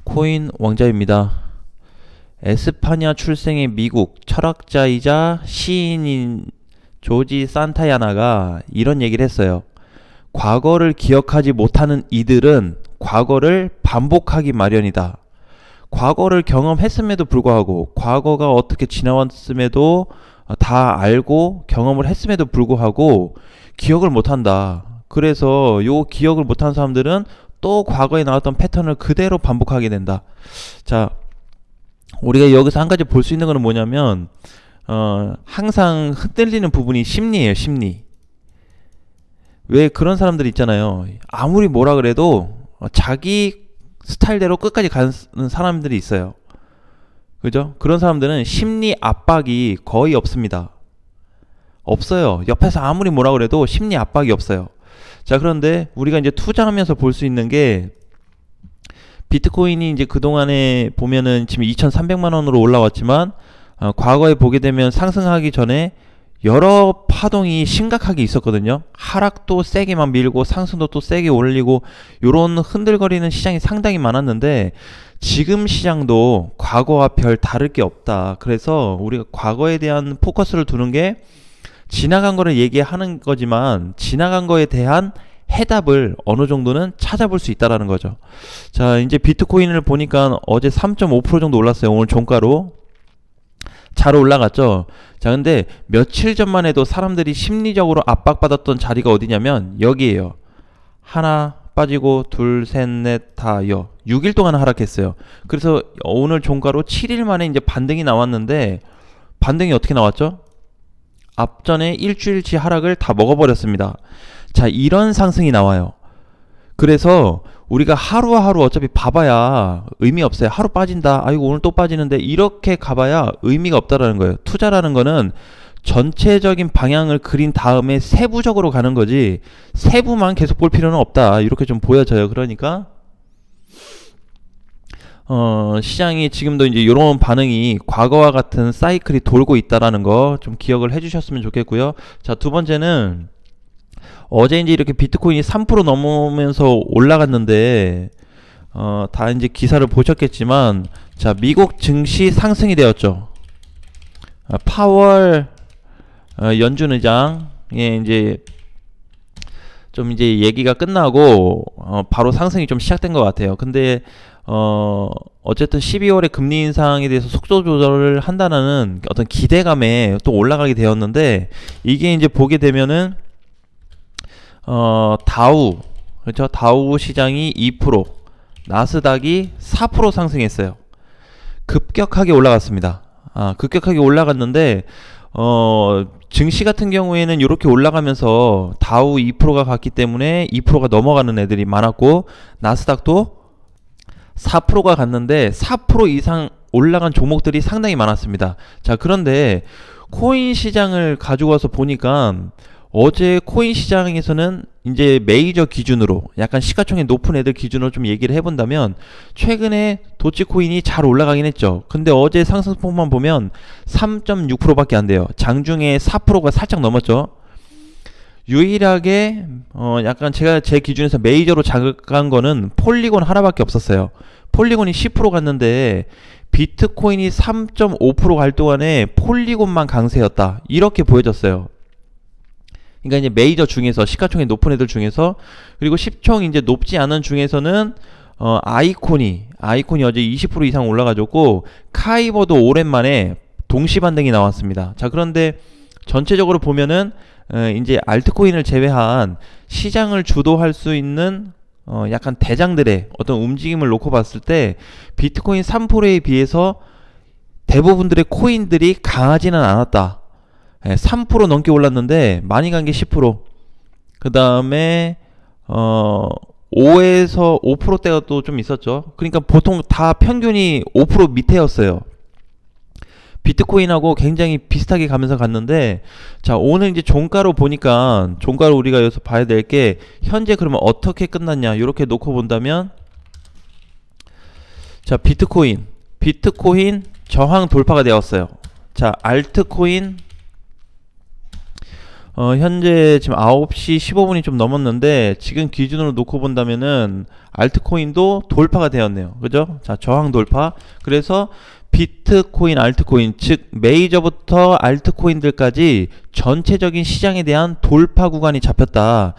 코인 왕자입니다. 에스파냐 출생의 미국 철학자이자 시인인 조지 산타야나가 이런 얘기를 했어요. 과거를 기억하지 못하는 이들은 과거를 반복하기 마련이다. 과거를 경험했음에도 불구하고, 과거가 어떻게 지나왔음에도 다 알고 경험을 했음에도 불구하고 기억을 못한다. 그래서 요 기억을 못한 사람들은 또 과거에 나왔던 패턴을 그대로 반복하게 된다. 자, 우리가 여기서 한 가지 볼 수 있는 거는 뭐냐면 항상 흔들리는 부분이 심리예요. 심리. 왜 그런 사람들이 있잖아요. 아무리 뭐라 그래도 자기 스타일대로 끝까지 가는 사람들이 있어요. 그죠? 그런 사람들은 심리 압박이 거의 없습니다. 없어요. 옆에서 아무리 뭐라 그래도 심리 압박이 없어요. 자, 그런데 우리가 이제 투자하면서 볼 수 있는 게, 비트코인이 이제 그동안에 보면은 지금 2,300만 원으로 올라왔지만 과거에 보게 되면 상승하기 전에 여러 파동이 심각하게 있었거든요. 하락도 세게 막 밀고 상승도 또 세게 올리고, 요런 흔들거리는 시장이 상당히 많았는데 지금 시장도 과거와 별 다를 게 없다. 그래서 우리가 과거에 대한 포커스를 두는 게, 지나간 거를 얘기하는 거지만 지나간 거에 대한 해답을 어느 정도는 찾아볼 수 있다라는 거죠. 자, 이제 비트코인을 보니까 어제 3.5% 정도 올랐어요. 오늘 종가로 잘 올라갔죠. 자, 근데 며칠 전만 해도 사람들이 심리적으로 압박받았던 자리가 어디냐면 여기에요. 하나 빠지고 둘, 셋, 넷, 다여 6일 동안 하락했어요. 그래서 오늘 종가로 7일 만에 이제 반등이 나왔는데, 반등이 어떻게 나왔죠? 앞전에 일주일치 하락을 다 먹어버렸습니다. 자, 이런 상승이 나와요. 그래서 우리가 하루하루 어차피 봐봐야 의미 없어요. 하루 빠진다, 아이고 오늘 또 빠지는데, 이렇게 가봐야 의미가 없다라는 거예요. 투자라는 거는 전체적인 방향을 그린 다음에 세부적으로 가는 거지, 세부만 계속 볼 필요는 없다, 이렇게 좀 보여져요. 그러니까 시장이 지금도 이제 이런 반응이, 과거와 같은 사이클이 돌고 있다라는 거 좀 기억을 해주셨으면 좋겠고요. 자, 두 번째는 어제 이제 이렇게 비트코인이 3% 넘으면서 올라갔는데, 다 이제 기사를 보셨겠지만, 자, 미국 증시 상승이 되었죠. 파월 연준 의장의 이제 좀 이제 얘기가 끝나고 바로 상승이 좀 시작된 것 같아요. 근데 어쨌든 12월에 금리 인상에 대해서 속도 조절을 한다는 어떤 기대감에 또 올라가게 되었는데, 이게 이제 보게 되면은 다우, 그렇죠? 다우 시장이 2%, 나스닥이 4% 상승했어요. 급격하게 올라갔습니다. 급격하게 올라갔는데 증시 같은 경우에는 이렇게 올라가면서 다우 2%가 갔기 때문에 2%가 넘어가는 애들이 많았고, 나스닥도 4%가 갔는데 4% 이상 올라간 종목들이 상당히 많았습니다. 자, 그런데 코인 시장을 가지고 와서 보니까, 어제 코인 시장에서는 이제 메이저 기준으로, 약간 시가총액 높은 애들 기준으로 좀 얘기를 해본다면, 최근에 도치코인이 잘 올라가긴 했죠. 근데 어제 상승폭만 보면 3.6%밖에 안 돼요. 장중에 4%가 살짝 넘었죠. 유일하게 약간 제가 제 기준에서 메이저로 자극한 거는 폴리곤 하나밖에 없었어요. 폴리곤이 10% 갔는데 비트코인이 3.5% 갈 동안에 폴리곤만 강세였다, 이렇게 보여졌어요. 그러니까 이제 메이저 중에서, 시가총액 높은 애들 중에서, 그리고 시총 이제 높지 않은 중에서는 아이콘이 어제 20% 이상 올라가졌고, 카이버도 오랜만에 동시 반등이 나왔습니다. 자, 그런데 전체적으로 보면은 이제 알트코인을 제외한 시장을 주도할 수 있는 약간 대장들의 어떤 움직임을 놓고 봤을 때, 비트코인 3%에 비해서 대부분들의 코인들이 강하지는 않았다. 3% 넘게 올랐는데 많이 간 게 10%. 그 다음에 5에서 5%대가 또 좀 있었죠. 그러니까 보통 다 평균이 5% 밑에였어요. 비트코인하고 굉장히 비슷하게 가면서 갔는데, 자, 오늘 이제 종가로 보니까, 종가로 우리가 여기서 봐야 될 게, 현재 그러면 어떻게 끝났냐, 이렇게 놓고 본다면, 자, 비트코인 저항 돌파가 되었어요. 자, 알트코인 현재 지금 9시 15분이 좀 넘었는데 지금 기준으로 놓고 본다면은 알트코인도 돌파가 되었네요. 그죠? 자, 저항 돌파. 그래서 비트코인, 알트코인, 즉 메이저부터 알트코인들까지 전체적인 시장에 대한 돌파 구간이 잡혔다.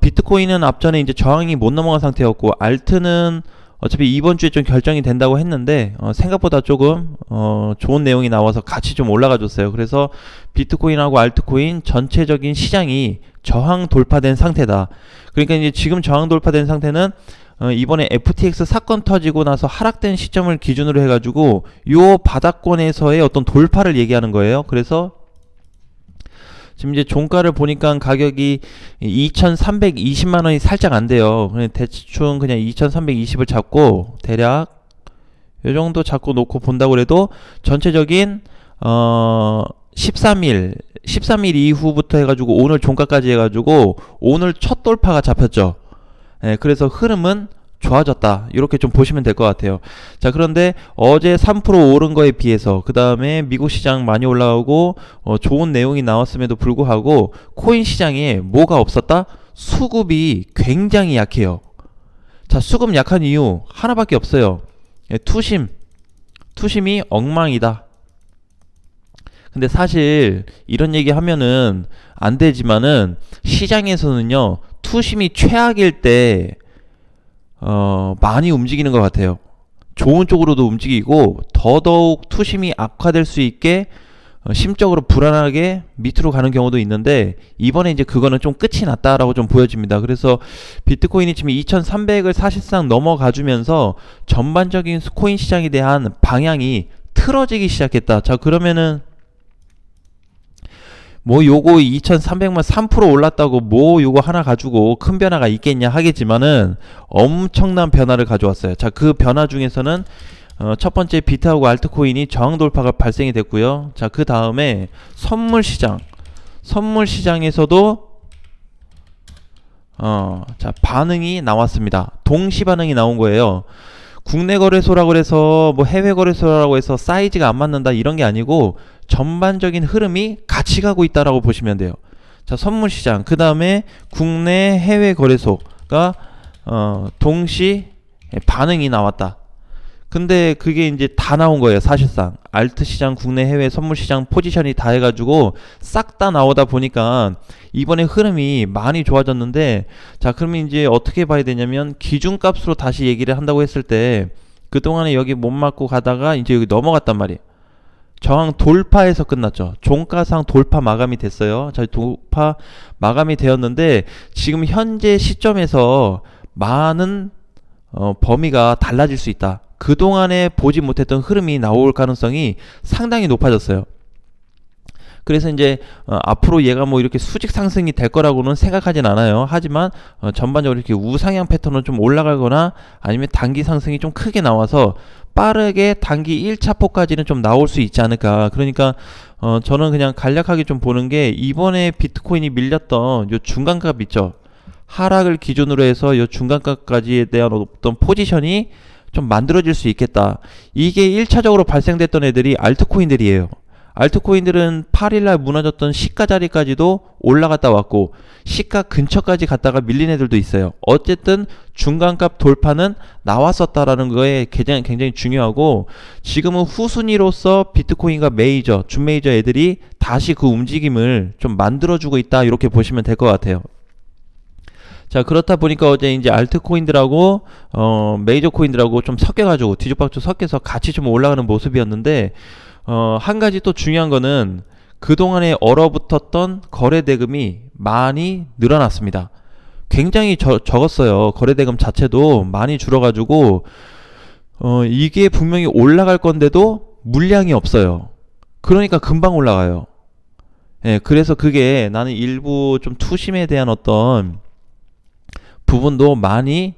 비트코인은 앞전에 이제 저항이 못 넘어간 상태였고, 알트는 어차피 이번 주에 좀 결정이 된다고 했는데 생각보다 조금 좋은 내용이 나와서 같이 좀 올라가 줬어요. 그래서 비트코인하고 알트코인 전체적인 시장이 저항 돌파된 상태다. 그러니까 이제 지금 저항 돌파된 상태는 이번에 FTX 사건 터지고 나서 하락된 시점을 기준으로 해가지고 요 바닥권에서의 어떤 돌파를 얘기하는 거예요. 그래서 지금 이제 종가를 보니까 가격이 2,320만원이 살짝 안 돼요. 대충 그냥 2,320을 잡고 대략 요 정도 잡고 놓고 본다고 해도 전체적인 13일 이후부터 해가지고 오늘 종가까지 해가지고 오늘 첫 돌파가 잡혔죠. 예, 그래서 흐름은 좋아졌다, 이렇게 좀 보시면 될 것 같아요. 자, 그런데 어제 3% 오른 거에 비해서 그 다음에 미국 시장 많이 올라오고 좋은 내용이 나왔음에도 불구하고 코인 시장에 뭐가 없었다? 수급이 굉장히 약해요. 자, 수급 약한 이유 하나밖에 없어요. 예, 투심이 엉망이다. 근데 사실 이런 얘기 하면은 안 되지만은 시장에서는요, 투심이 최악일 때 많이 움직이는 것 같아요. 좋은 쪽으로도 움직이고 더더욱 투심이 악화될 수 있게 심적으로 불안하게 밑으로 가는 경우도 있는데, 이번에 이제 그거는 좀 끝이 났다라고 좀 보여집니다. 그래서 비트코인이 지금 2300을 사실상 넘어가 주면서 전반적인 코인 시장에 대한 방향이 틀어지기 시작했다. 자, 그러면은 뭐 요거 2300만 3% 올랐다고 뭐 요거 하나 가지고 큰 변화가 있겠냐 하겠지만은 엄청난 변화를 가져왔어요. 자, 그 변화 중에서는 첫 번째 비트하고 알트코인이 저항 돌파가 발생이 됐고요. 자, 그 다음에 선물 시장에서도 자, 반응이 나왔습니다. 동시 반응이 나온 거예요. 국내 거래소라고 해서 뭐 해외 거래소라고 해서 사이즈가 안 맞는다 이런 게 아니고 전반적인 흐름이 같이 가고 있다라고 보시면 돼요. 자, 선물 시장, 그 다음에 국내 해외 거래소가 동시 반응이 나왔다. 근데 그게 이제 다 나온 거예요. 사실상 알트 시장, 국내 해외 선물 시장 포지션이 다 해가지고 싹 다 나오다 보니까 이번에 흐름이 많이 좋아졌는데, 자, 그러면 이제 어떻게 봐야 되냐면 기준값으로 다시 얘기를 한다고 했을 때 그동안에 여기 못 맞고 가다가 이제 여기 넘어갔단 말이에요. 저항 돌파에서 끝났죠. 종가상 돌파 마감이 됐어요. 자, 돌파 마감이 되었는데 지금 현재 시점에서 많은 범위가 달라질 수 있다. 그동안에 보지 못했던 흐름이 나올 가능성이 상당히 높아졌어요. 그래서 이제 앞으로 얘가 뭐 이렇게 수직 상승이 될 거라고는 생각하진 않아요. 하지만 전반적으로 이렇게 우상향 패턴으로 좀 올라가거나 아니면 단기 상승이 좀 크게 나와서 빠르게 단기 1차 폭까지는 좀 나올 수 있지 않을까. 그러니까 저는 그냥 간략하게 좀 보는 게, 이번에 비트코인이 밀렸던 요 중간값 있죠. 하락을 기준으로 해서 요 중간값까지에 대한 어떤 포지션이 좀 만들어질 수 있겠다. 이게 1차적으로 발생됐던 애들이 알트코인들이에요. 알트코인들은 8일날 무너졌던 시가 자리까지도 올라갔다 왔고 시가 근처까지 갔다가 밀린 애들도 있어요. 어쨌든 중간값 돌파는 나왔었다라는 거에 굉장히 중요하고, 지금은 후순위로서 비트코인과 메이저, 준메이저 애들이 다시 그 움직임을 좀 만들어주고 있다, 이렇게 보시면 될 것 같아요. 자, 그렇다 보니까 어제 이제 알트코인들하고 메이저 코인들하고 좀 섞여가지고 뒤죽박죽 섞여서 같이 좀 올라가는 모습이었는데, 한 가지 또 중요한 거는 그동안에 얼어붙었던 거래 대금이 많이 늘어났습니다. 굉장히 적었어요. 거래 대금 자체도 많이 줄어가지고 이게 분명히 올라갈 건데도 물량이 없어요. 그러니까 금방 올라가요. 예, 그래서 그게 나는 일부 좀 투심에 대한 어떤 부분도 많이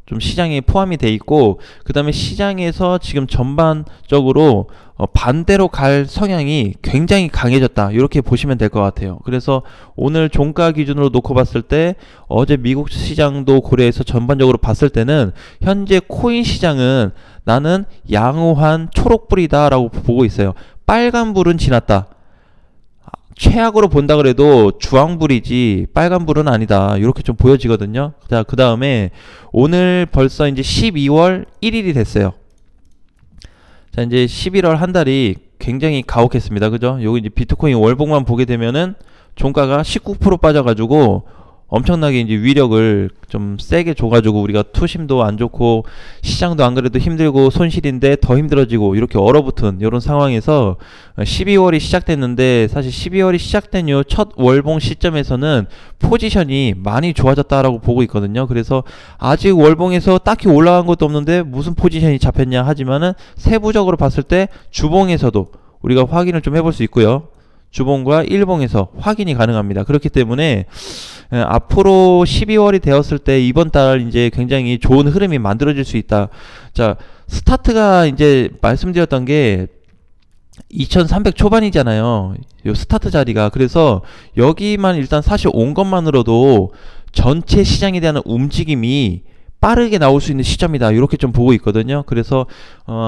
좀 시장에 포함이 돼 있고, 그 다음에 시장에서 지금 전반적으로 반대로 갈 성향이 굉장히 강해졌다, 이렇게 보시면 될 것 같아요. 그래서 오늘 종가 기준으로 놓고 봤을 때 어제 미국 시장도 고려해서 전반적으로 봤을 때는 현재 코인 시장은 나는 양호한 초록불이다 라고 보고 있어요. 빨간불은 지났다. 최악으로 본다 그래도 주황불이지 빨간불은 아니다. 이렇게 좀 보여지거든요. 자, 그 다음에 오늘 벌써 이제 12월 1일이 됐어요. 자, 이제 11월 한 달이 굉장히 가혹했습니다. 그죠? 여기 이제 비트코인 월봉만 보게 되면은 종가가 19% 빠져가지고 엄청나게 이제 위력을 좀 세게 줘가지고 우리가 투심도 안 좋고 시장도 안 그래도 힘들고 손실인데 더 힘들어지고 이렇게 얼어붙은 이런 상황에서 12월이 시작됐는데, 사실 12월이 시작된 요 첫 월봉 시점에서는 포지션이 많이 좋아졌다라고 보고 있거든요. 그래서 아직 월봉에서 딱히 올라간 것도 없는데 무슨 포지션이 잡혔냐 하지만은 세부적으로 봤을 때 주봉에서도 우리가 확인을 좀 해볼 수 있고요. 주봉과 일봉에서 확인이 가능합니다. 그렇기 때문에 앞으로 12월이 되었을 때 이번 달 이제 굉장히 좋은 흐름이 만들어질 수 있다. 자, 스타트가 이제 말씀드렸던 게 2300 초반이잖아요. 요 스타트 자리가. 그래서 여기만 일단 사실 온 것만으로도 전체 시장에 대한 움직임이 빠르게 나올 수 있는 시점이다. 이렇게 좀 보고 있거든요. 그래서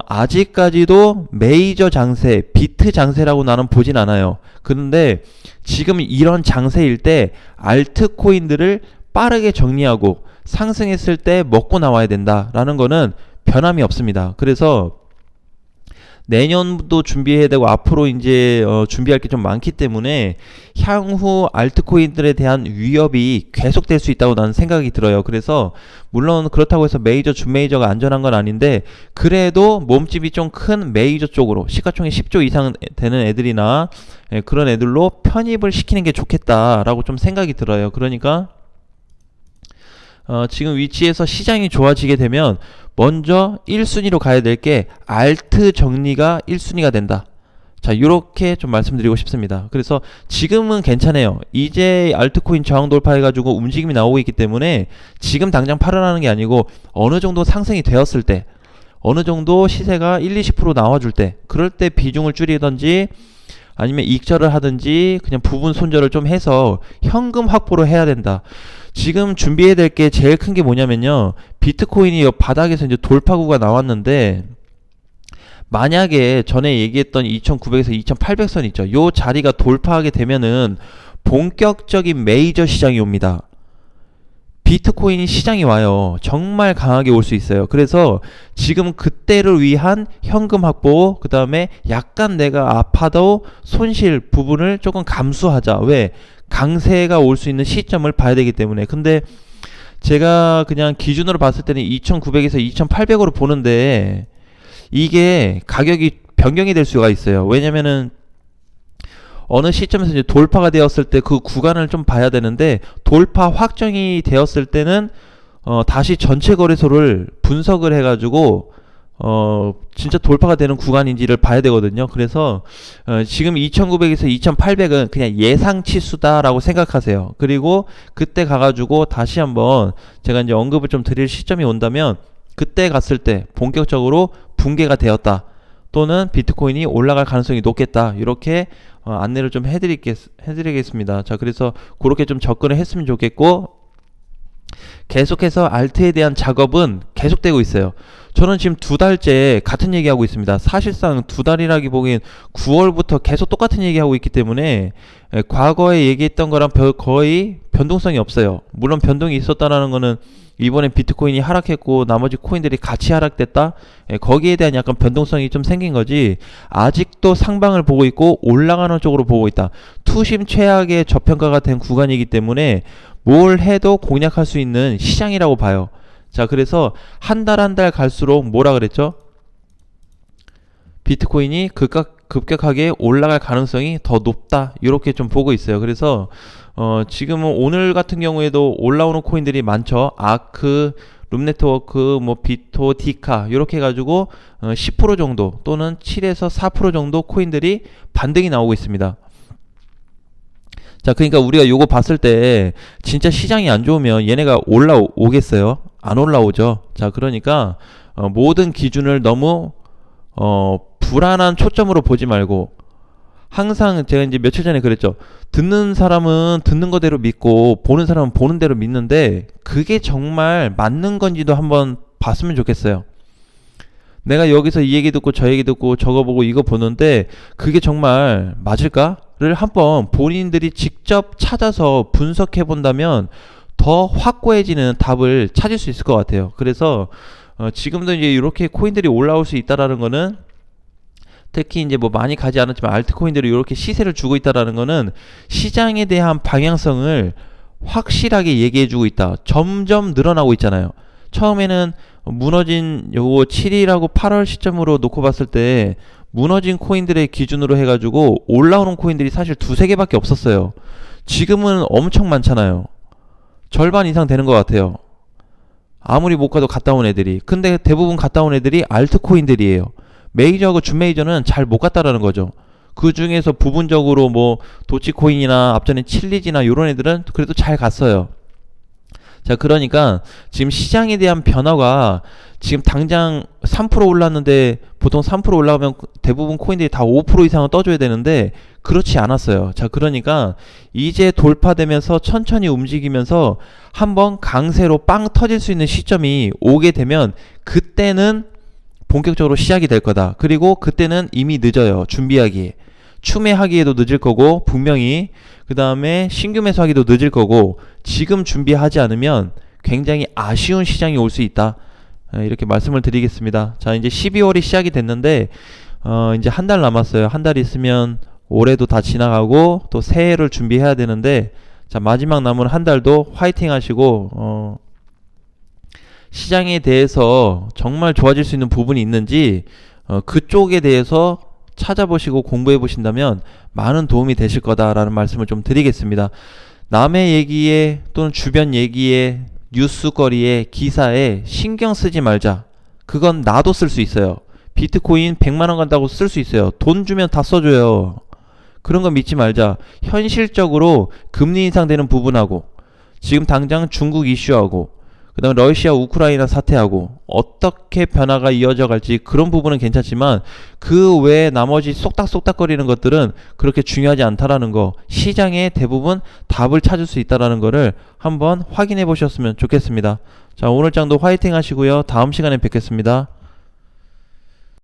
아직까지도 메이저 장세, 비트 장세라고 나는 보진 않아요. 그런데 지금 이런 장세일 때 알트코인들을 빠르게 정리하고 상승했을 때 먹고 나와야 된다라는 거는 변함이 없습니다. 그래서 내년도 준비해야 되고 앞으로 이제 준비할 게 좀 많기 때문에 향후 알트코인들에 대한 위협이 계속될 수 있다고 나는 생각이 들어요. 그래서 물론 그렇다고 해서 메이저, 준메이저가 안전한 건 아닌데, 그래도 몸집이 좀 큰 메이저 쪽으로 시가총액 10조 이상 되는 애들이나 그런 애들로 편입을 시키는 게 좋겠다라고 좀 생각이 들어요. 그러니까 지금 위치에서 시장이 좋아지게 되면 먼저 1순위로 가야 될 게 알트 정리가 1순위가 된다. 자, 요렇게 좀 말씀드리고 싶습니다. 그래서 지금은 괜찮아요. 이제 알트코인 저항 돌파해가지고 움직임이 나오고 있기 때문에 지금 당장 팔아나는 게 아니고 어느 정도 상승이 되었을 때, 어느 정도 시세가 1, 20% 나와줄 때, 그럴 때 비중을 줄이든지 아니면 익절을 하든지 그냥 부분 손절을 좀 해서 현금 확보를 해야 된다. 지금 준비해야 될 게 제일 큰 게 뭐냐면요, 비트코인이 바닥에서 이제 돌파구가 나왔는데, 만약에 전에 얘기했던 2900에서 2800선 있죠. 요 자리가 돌파하게 되면은 본격적인 메이저 시장이 옵니다. 비트코인 시장이 와요. 정말 강하게 올 수 있어요. 그래서 지금 그때를 위한 현금 확보, 그 다음에 약간 내가 아파도 손실 부분을 조금 감수하자. 왜? 강세가 올 수 있는 시점을 봐야 되기 때문에. 근데 제가 그냥 기준으로 봤을 때는 2900에서 2800으로 보는데 이게 가격이 변경이 될 수가 있어요. 왜냐면은 어느 시점에서 이제 돌파가 되었을 때 그 구간을 좀 봐야 되는데, 돌파 확정이 되었을 때는 다시 전체 거래소를 분석을 해가지고 진짜 돌파가 되는 구간인지를 봐야 되거든요. 그래서 지금 2900에서 2800은 그냥 예상치수다라고 생각하세요. 그리고 그때 가가지고 다시 한번 제가 이제 언급을 좀 드릴 시점이 온다면, 그때 갔을 때 본격적으로 붕괴가 되었다, 또는 비트코인이 올라갈 가능성이 높겠다, 이렇게 안내를 좀 해드리겠습니다. 자, 그래서 그렇게 좀 접근을 했으면 좋겠고, 계속해서 알트에 대한 작업은 계속되고 있어요. 저는 지금 2달째 같은 얘기하고 있습니다. 사실상 2달이라기 보기엔 9월부터 계속 똑같은 얘기하고 있기 때문에 과거에 얘기했던 거랑 거의 변동성이 없어요. 물론 변동이 있었다라는 거는 이번에 비트코인이 하락했고 나머지 코인들이 같이 하락됐다, 거기에 대한 약간 변동성이 좀 생긴 거지, 아직도 상방을 보고 있고 올라가는 쪽으로 보고 있다. 투심 최악의 저평가가 된 구간이기 때문에 뭘 해도 공략할 수 있는 시장이라고 봐요. 자, 그래서 한 달 한 달 갈수록 뭐라 그랬죠? 비트코인이 급격하게 올라갈 가능성이 더 높다, 이렇게 좀 보고 있어요. 그래서 지금은 오늘 같은 경우에도 올라오는 코인들이 많죠. 아크, 룸네트워크, 뭐 비토, 디카, 이렇게 해가지고 10% 정도 또는 7에서 4% 정도 코인들이 반등이 나오고 있습니다. 자, 그러니까 우리가 요거 봤을 때 진짜 시장이 안 좋으면 얘네가 올라오겠어요? 안 올라오죠. 자, 그러니까 모든 기준을 너무 불안한 초점으로 보지 말고, 항상 제가 이제 며칠 전에 그랬죠. 듣는 사람은 듣는 거대로 믿고 보는 사람은 보는 대로 믿는데, 그게 정말 맞는 건지도 한번 봤으면 좋겠어요. 내가 여기서 이 얘기 듣고 저 얘기 듣고 저거 보고 이거 보는데 그게 정말 맞을까?를 한번 본인들이 직접 찾아서 분석해 본다면 더 확고해지는 답을 찾을 수 있을 것 같아요. 그래서 지금도 이제 이렇게 코인들이 올라올 수 있다라는 거는, 특히 이제 뭐 많이 가지 않았지만 알트코인들이 이렇게 시세를 주고 있다라는 거는 시장에 대한 방향성을 확실하게 얘기해주고 있다. 점점 늘어나고 있잖아요. 처음에는 무너진 요거 7일하고 8월 시점으로 놓고 봤을 때 무너진 코인들의 기준으로 해가지고 올라오는 코인들이 사실 두세 개밖에 없었어요. 지금은 엄청 많잖아요. 절반 이상 되는 것 같아요. 아무리 못 가도 갔다 온 애들이. 근데 대부분 갔다 온 애들이 알트코인들이에요. 메이저하고 준메이저는 잘 못 갔다라는 거죠. 그 중에서 부분적으로 뭐 도치코인이나 앞전에 칠리지나 요런 애들은 그래도 잘 갔어요. 자, 그러니까 지금 시장에 대한 변화가 지금 당장 3% 올랐는데, 보통 3% 올라가면 대부분 코인들이 다 5% 이상은 떠줘야 되는데 그렇지 않았어요. 자, 그러니까 이제 돌파되면서 천천히 움직이면서 한번 강세로 빵 터질 수 있는 시점이 오게 되면 그때는 본격적으로 시작이 될 거다. 그리고 그때는 이미 늦어요. 준비하기에. 추매하기에도 늦을 거고, 분명히 그 다음에 신규 매수하기도 늦을 거고, 지금 준비하지 않으면 굉장히 아쉬운 시장이 올 수 있다. 이렇게 말씀을 드리겠습니다. 자, 이제 12월이 시작이 됐는데 이제 한 달 남았어요. 한 달 있으면 올해도 다 지나가고 또 새해를 준비해야 되는데, 자, 마지막 남은 한 달도 화이팅 하시고 시장에 대해서 정말 좋아질 수 있는 부분이 있는지 그쪽에 대해서 찾아보시고 공부해 보신다면 많은 도움이 되실 거다라는 말씀을 좀 드리겠습니다. 남의 얘기에 또는 주변 얘기에, 뉴스거리에, 기사에 신경 쓰지 말자. 그건 나도 쓸 수 있어요. 비트코인 100만원 간다고 쓸 수 있어요. 돈 주면 다 써줘요. 그런 거 믿지 말자. 현실적으로 금리 인상되는 부분하고, 지금 당장 중국 이슈하고, 그 다음에 러시아 우크라이나 사태하고 어떻게 변화가 이어져 갈지, 그런 부분은 괜찮지만 그 외에 나머지 쏙닥쏙닥거리는 것들은 그렇게 중요하지 않다라는 거, 시장에 대부분 답을 찾을 수 있다라는 거를 한번 확인해 보셨으면 좋겠습니다. 자, 오늘 장도 화이팅 하시고요. 다음 시간에 뵙겠습니다.